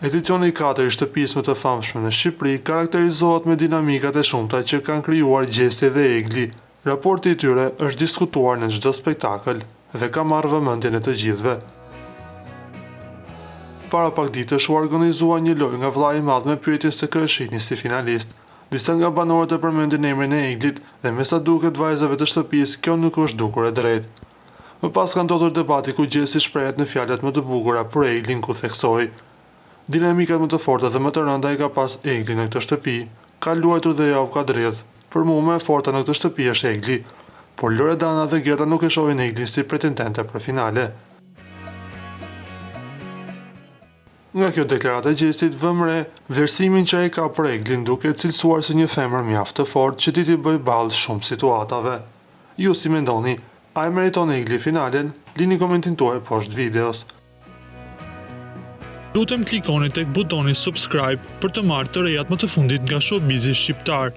Edicioni 4 i shtëpisë më të famshme në Shqipëri karakterizohet me dinamikat e shumta që kanë krijuar Gjesti dhe Egli. Raporti i tyre është diskutuar në çdo spektakël dhe ka marrë vëmendjen e të gjithëve. Para pak ditësh u organizua një lojë nga vllai i madh me pyetjen se kë është shihni si finalist. Disa nga banorët e përmendin emrin e Eglit dhe me sa duket vajzave të shtëpisë kjo nuk është dukur e drejtë. Më pas ka ndodhur debati ku Gjesi shprehet në fjalët më të bukura për Eglin ku theksoi: dinamikat më të forta dhe më të rënda i ka pas Egli në këtë shtëpi, ka luajtur dhe ja u ka dredh. Për mua më e forta në këtë shtëpi është Egli, por Loredana dhe Gerda nuk e shohin Eglin si pretendente për finale. Nga kjo deklarata e Gjestit vëmë re vlerësimin që ai ka për Eglin, duke cilësuar si një femër mjaft të fortë që t'i bëjë ballë shumë situatave. Ju si mendoni, a e meriton Egli finalen? Lini komentin tuaj poshtë videos. Lutem klikoni tek butoni subscribe për të marrë të rejat më të fundit nga Showbizi shqiptar.